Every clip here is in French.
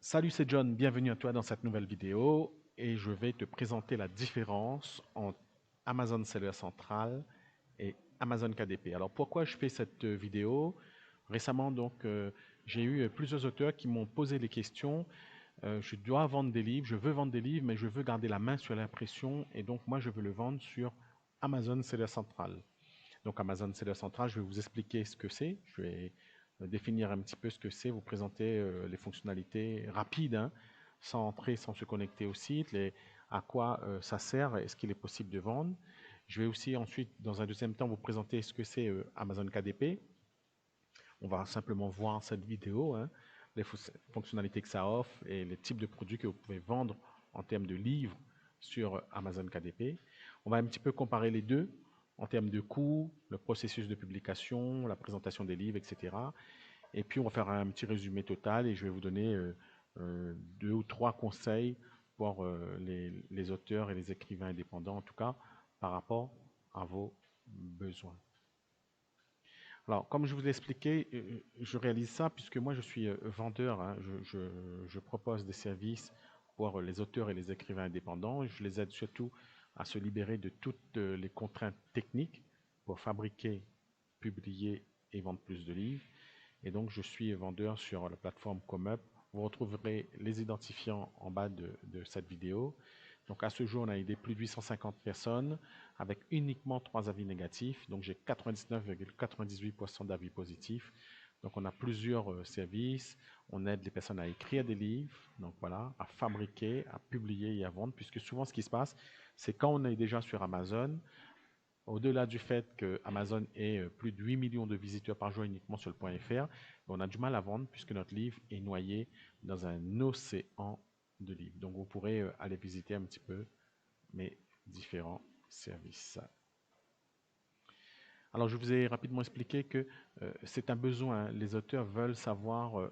Salut, c'est John, bienvenue à toi dans cette nouvelle vidéo et je vais te présenter la différence entre Amazon Seller Central et Amazon KDP. Alors pourquoi je fais cette vidéo? Récemment j'ai eu plusieurs auteurs qui m'ont posé des questions. Je dois vendre des livres, je veux vendre des livres mais je veux garder la main sur l'impression et donc moi je veux le vendre sur Amazon Seller Central. Donc Amazon Seller Central, je vais vous expliquer ce que c'est. Je vais définir un petit peu ce que c'est, vous présenter les fonctionnalités rapides, hein, sans entrer, sans se connecter au site, à quoi ça sert, est-ce qu'il est possible de vendre. Je vais aussi ensuite, dans un deuxième temps, vous présenter ce que c'est Amazon KDP. On va simplement voir cette vidéo, hein, les fonctionnalités que ça offre et les types de produits que vous pouvez vendre en termes de livres sur Amazon KDP. On va un petit peu comparer les deux en termes de coûts, le processus de publication, la présentation des livres, etc. Et puis on va faire un petit résumé total et je vais vous donner deux ou trois conseils pour les auteurs et les écrivains indépendants, en tout cas par rapport à vos besoins. Alors, comme je vous ai expliqué, je réalise ça puisque moi je suis vendeur, hein. Je propose des services pour les auteurs et les écrivains indépendants. Je les aide surtout à se libérer de toutes les contraintes techniques pour fabriquer, publier et vendre plus de livres. Et donc, je suis vendeur sur la plateforme Comup. Vous retrouverez les identifiants en bas de cette vidéo. Donc, à ce jour, on a aidé plus de 850 personnes avec uniquement 3 avis négatifs. Donc, j'ai 99,98% d'avis positifs. Donc, on a plusieurs services. On aide les personnes à écrire des livres, donc voilà, à fabriquer, à publier et à vendre. Puisque souvent, ce qui se passe, c'est quand on est déjà sur Amazon, au-delà du fait que Amazon ait plus de 8 millions de visiteurs par jour uniquement sur le .fr, on a du mal à vendre puisque notre livre est noyé dans un océan de livres. Donc vous pourrez aller visiter un petit peu mes différents services. Alors je vous ai rapidement expliqué que c'est un besoin. Les auteurs veulent savoir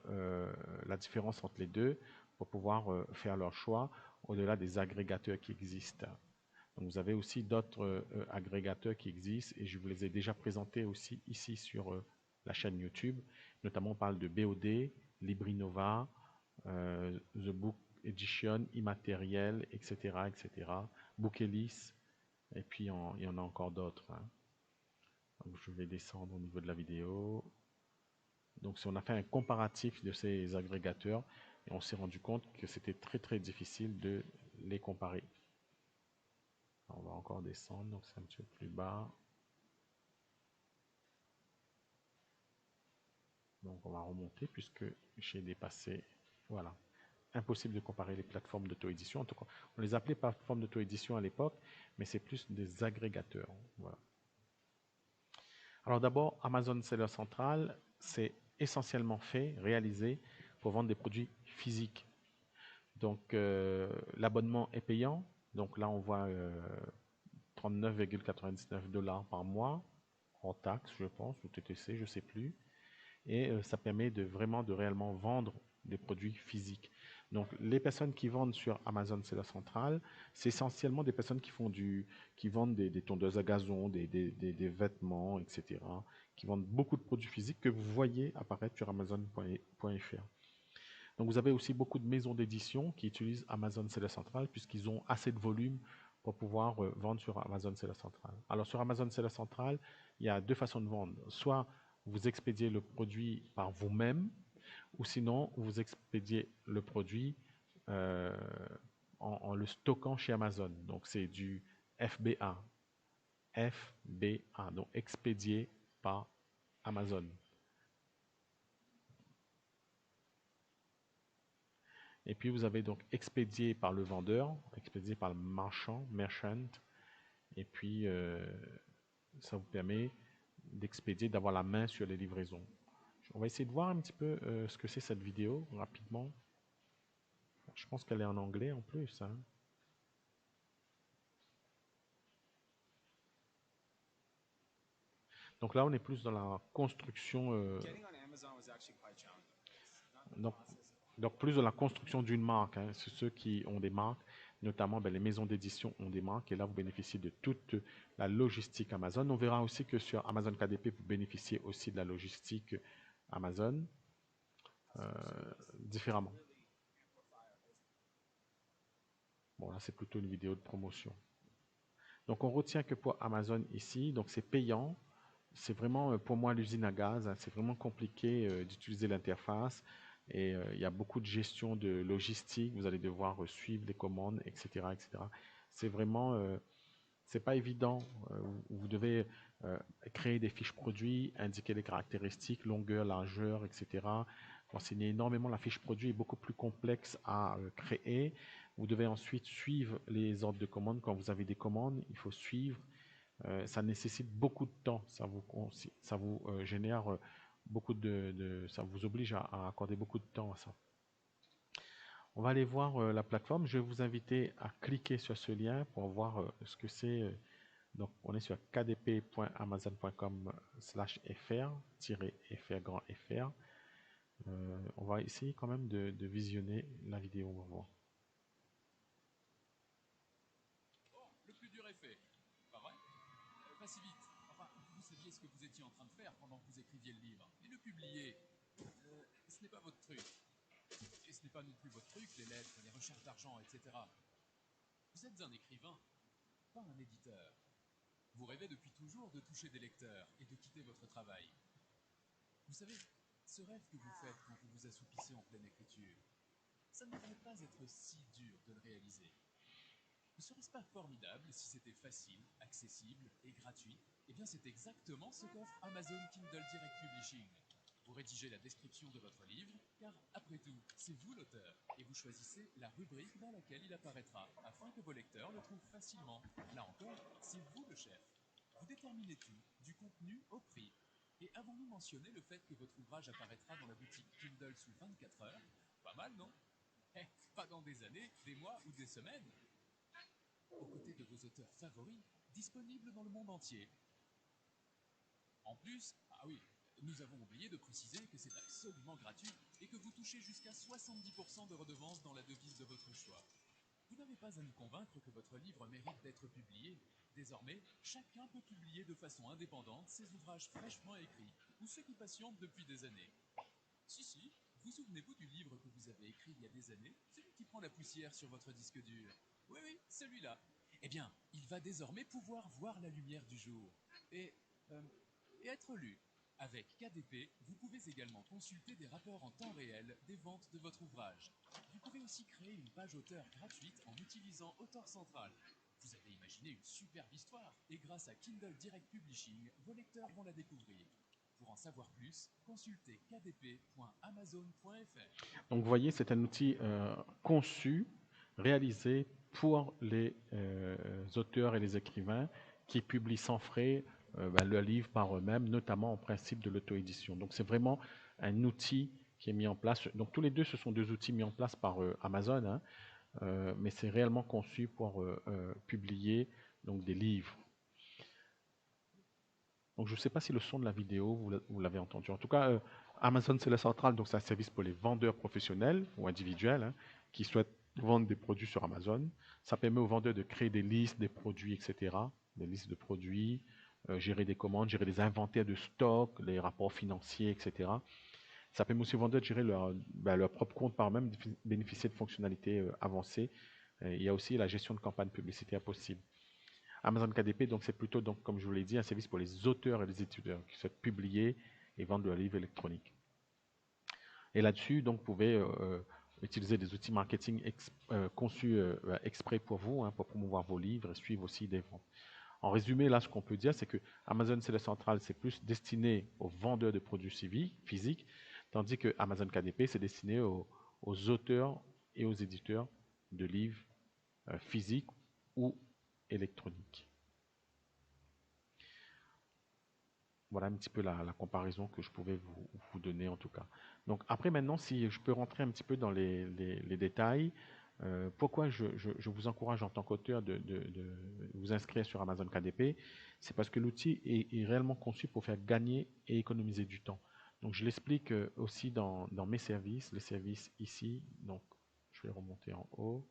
la différence entre les deux pour pouvoir faire leur choix au-delà des agrégateurs qui existent. Donc vous avez aussi d'autres agrégateurs qui existent et je vous les ai déjà présentés aussi ici sur la chaîne YouTube. Notamment on parle de BOD, Librinova, The Book Edition, Immatériel, etc., etc. Bookelis, et puis il y en a encore d'autres, hein. Donc je vais descendre au niveau de la vidéo. Donc si on a fait un comparatif de ces agrégateurs et on s'est rendu compte que c'était très très difficile de les comparer. On va encore descendre, donc c'est un petit peu plus bas. Donc on va remonter puisque j'ai dépassé. Voilà. Impossible de comparer les plateformes d'auto-édition. En tout cas, on les appelait plateformes d'auto-édition à l'époque, mais c'est plus des agrégateurs. Voilà. Alors d'abord, Amazon Seller Central, c'est essentiellement fait, réalisé pour vendre des produits physiques. Donc l'abonnement est payant. Donc là, on voit 39,99 $ par mois, en taxes, je pense, ou TTC, je ne sais plus. Et ça permet de vraiment, de réellement vendre des produits physiques. Donc, les personnes qui vendent sur Amazon Seller Central, c'est essentiellement des personnes qui vendent des tondeuses à gazon, des vêtements, etc., qui vendent beaucoup de produits physiques que vous voyez apparaître sur Amazon.fr. Donc, vous avez aussi beaucoup de maisons d'édition qui utilisent Amazon Seller Central puisqu'ils ont assez de volume pour pouvoir vendre sur Amazon Seller Central. Alors, sur Amazon Seller Central, il y a deux façons de vendre. Soit vous expédiez le produit par vous-même, ou sinon vous expédiez le produit euh, en le stockant chez Amazon. Donc c'est du FBA. FBA, donc expédié par Amazon. Et puis vous avez donc expédié par le vendeur, expédié par le marchand, merchant, et puis ça vous permet d'expédier, d'avoir la main sur les livraisons. On va essayer de voir un petit peu ce que c'est cette vidéo rapidement. Je pense qu'elle est en anglais en plus, hein. Donc là, on est plus dans la construction. Donc, donc plus dans la construction d'une marque, hein. C'est ceux qui ont des marques, notamment les maisons d'édition ont des marques, et là vous bénéficiez de toute la logistique Amazon. On verra aussi que sur Amazon KDP, vous bénéficiez aussi de la logistique Amazon différemment. Bon, là, c'est plutôt une vidéo de promotion. Donc, on retient que pour Amazon ici, donc c'est payant. C'est vraiment pour moi l'usine à gaz, hein, c'est vraiment compliqué d'utiliser l'interface et il y a beaucoup de gestion de logistique, vous allez devoir suivre les commandes, etc. etc. C'est vraiment, c'est pas évident, vous devez créer des fiches produits, indiquer les caractéristiques, longueur, largeur, etc. Renseigner énormément, la fiche produit est beaucoup plus complexe à créer. Vous devez ensuite suivre les ordres de commande. Quand vous avez des commandes, il faut suivre. Ça nécessite beaucoup de temps, ça vous génère beaucoup ça vous oblige à accorder beaucoup de temps à ça. On va aller voir la plateforme. Je vais vous inviter à cliquer sur ce lien pour voir ce que c'est. Donc, on est sur kdp.amazon.com/fr-fr grand fr. On va essayer quand même de visionner la vidéo. On va voir. Oh, le plus dur est fait. Pas vrai? Pas si vite. Enfin, vous saviez ce que vous étiez en train de faire pendant que vous écriviez le livre. Et le publier, ce n'est pas votre truc. Et ce n'est pas non plus votre truc, les lettres, les recherches d'argent, etc. Vous êtes un écrivain, pas un éditeur. Vous rêvez depuis toujours de toucher des lecteurs et de quitter votre travail. Vous savez, ce rêve que vous faites quand vous vous assoupissez en pleine écriture, ça ne devrait pas être si dur de le réaliser. Ne serait-ce pas formidable si c'était facile, accessible et gratuit? Eh bien, c'est exactement ce qu'offre Amazon Kindle Direct Publishing. Vous rédigez la description de votre livre, car après tout, c'est vous l'auteur, et vous choisissez la rubrique dans laquelle il apparaîtra, afin que vos lecteurs le trouvent facilement. Là encore, c'est vous le chef. Vous déterminez tout, du contenu au prix. Et avons-nous mentionné le fait que votre ouvrage apparaîtra dans la boutique Kindle sous 24 heures? Pas mal, non? Eh, pas dans des années, des mois ou des semaines, aux côtés de vos auteurs favoris, disponibles dans le monde entier. En plus, ah oui, nous avons oublié de préciser que c'est absolument gratuit et que vous touchez jusqu'à 70% de redevances dans la devise de votre choix. Vous n'avez pas à nous convaincre que votre livre mérite d'être publié. Désormais, chacun peut publier de façon indépendante ses ouvrages fraîchement écrits ou ceux qui patientent depuis des années. Si, vous souvenez-vous du livre que vous avez écrit il y a des années, celui qui prend la poussière sur votre disque dur? Oui, celui-là. Eh bien, il va désormais pouvoir voir la lumière du jour et être lu. Avec KDP, vous pouvez également consulter des rapports en temps réel des ventes de votre ouvrage. Vous pouvez aussi créer une page auteur gratuite en utilisant Auteur Central. Vous avez imaginé une superbe histoire et grâce à Kindle Direct Publishing, vos lecteurs vont la découvrir. Pour en savoir plus, consultez kdp.amazon.fr. Donc, vous voyez, c'est un outil conçu, réalisé pour les auteurs et les écrivains qui publient sans frais le livre par eux-mêmes, notamment en principe de l'auto-édition. Donc, c'est vraiment un outil qui est mis en place. Donc, tous les deux, ce sont deux outils mis en place par Amazon, hein, mais c'est réellement conçu pour publier donc, des livres. Donc, je ne sais pas si le son de la vidéo, vous l'avez entendu. En tout cas, Amazon Seller Central, donc c'est un service pour les vendeurs professionnels ou individuels hein, qui souhaitent vendre des produits sur Amazon. Ça permet aux vendeurs de créer des listes des produits, etc. Des listes de produits, gérer des commandes, gérer des inventaires de stock, les rapports financiers, etc. Ça permet aussi aux vendeurs de gérer leur propre compte par eux-mêmes, bénéficier de fonctionnalités avancées. Il y a aussi la gestion de campagnes publicitaires possible. Amazon KDP, donc c'est plutôt, donc, comme je vous l'ai dit, un service pour les auteurs et les éditeurs qui souhaitent publier et vendre leurs livres électroniques. Et là-dessus, donc, vous pouvez utiliser des outils marketing conçus exprès pour vous, hein, pour promouvoir vos livres et suivre aussi des ventes. En résumé, là, ce qu'on peut dire, c'est que Amazon Seller Central, c'est plus destiné aux vendeurs de produits physiques, tandis que Amazon KDP, c'est destiné aux auteurs et aux éditeurs de livres physiques ou électroniques. Voilà un petit peu la comparaison que je pouvais vous donner en tout cas. Donc après maintenant, si je peux rentrer un petit peu dans les détails, pourquoi je vous encourage en tant qu'auteur de vous inscrire sur Amazon KDP, c'est parce que l'outil est réellement conçu pour faire gagner et économiser du temps. Donc je l'explique aussi dans mes services, les services ici, donc je vais remonter en haut.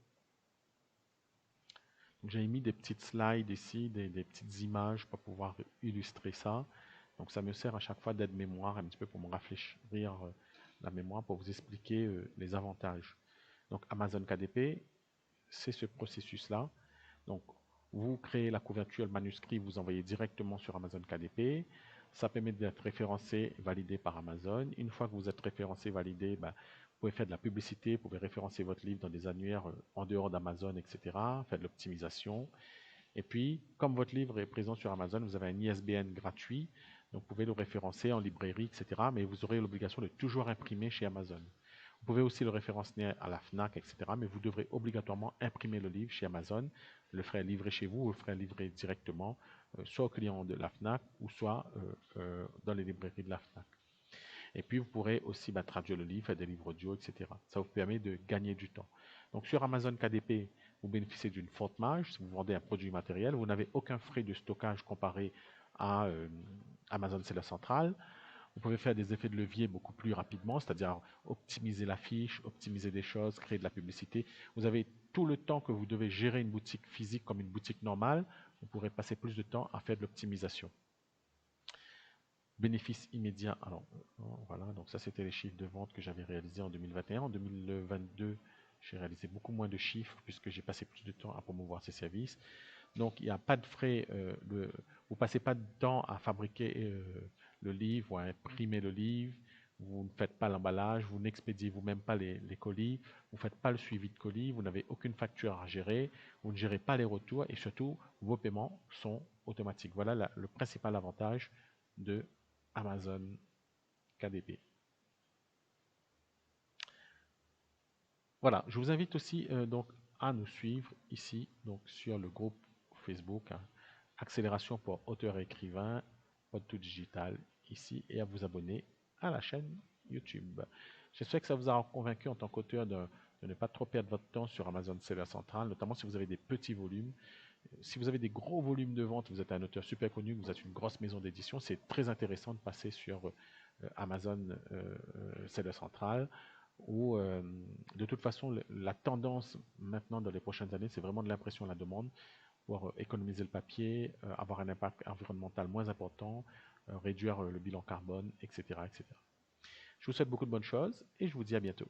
J'ai mis des petites slides ici, des petites images pour pouvoir illustrer ça. Donc ça me sert à chaque fois d'aide-mémoire, un petit peu pour me rafraîchir la mémoire, pour vous expliquer les avantages. Donc Amazon KDP, c'est ce processus-là. Donc, vous créez la couverture, le manuscrit, vous envoyez directement sur Amazon KDP. Ça permet d'être référencé, validé par Amazon. Une fois que vous êtes référencé, validé, vous pouvez faire de la publicité, vous pouvez référencer votre livre dans des annuaires en dehors d'Amazon, etc. Faire de l'optimisation. Et puis, comme votre livre est présent sur Amazon, vous avez un ISBN gratuit, donc vous pouvez le référencer en librairie, etc. Mais vous aurez l'obligation de toujours imprimer chez Amazon. Vous pouvez aussi le référencer à la FNAC, etc. Mais vous devrez obligatoirement imprimer le livre chez Amazon, le ferez livrer chez vous, ou le ferez livrer directement, soit au client de la FNAC, ou soit dans les librairies de la FNAC. Et puis, vous pourrez aussi traduire le livre, faire des livres audio, etc. Ça vous permet de gagner du temps. Donc, sur Amazon KDP, vous bénéficiez d'une forte marge. Si vous vendez un produit matériel, vous n'avez aucun frais de stockage comparé à Amazon Seller Central. Vous pouvez faire des effets de levier beaucoup plus rapidement, c'est-à-dire optimiser la fiche, optimiser des choses, créer de la publicité. Vous avez tout le temps que vous devez gérer une boutique physique comme une boutique normale. Vous pourrez passer plus de temps à faire de l'optimisation. Bénéfice immédiat. Alors, voilà, donc ça c'était les chiffres de vente que j'avais réalisés en 2021. En 2022, j'ai réalisé beaucoup moins de chiffres puisque j'ai passé plus de temps à promouvoir ces services. Donc, il n'y a pas de frais. Vous ne passez pas de temps à fabriquer le livre ou à imprimer le livre. Vous ne faites pas l'emballage, vous n'expédiez vous-même pas les colis, vous ne faites pas le suivi de colis, vous n'avez aucune facture à gérer, vous ne gérez pas les retours et surtout, vos paiements sont automatiques. Voilà le principal avantage de Amazon KDP. Voilà, je vous invite aussi donc à nous suivre ici donc sur le groupe Facebook Accélération pour auteurs et écrivains, Pod2 Digital ici et à vous abonner à la chaîne YouTube. J'espère que ça vous a convaincu en tant qu'auteur de ne pas trop perdre votre temps sur Amazon Seller Central, notamment si vous avez des petits volumes. Si vous avez des gros volumes de vente, vous êtes un auteur super connu, vous êtes une grosse maison d'édition, c'est très intéressant de passer sur Amazon Seller Central où de toute façon la tendance maintenant dans les prochaines années c'est vraiment de l'impression à la demande pour économiser le papier, avoir un impact environnemental moins important, réduire le bilan carbone, etc., etc. Je vous souhaite beaucoup de bonnes choses et je vous dis à bientôt.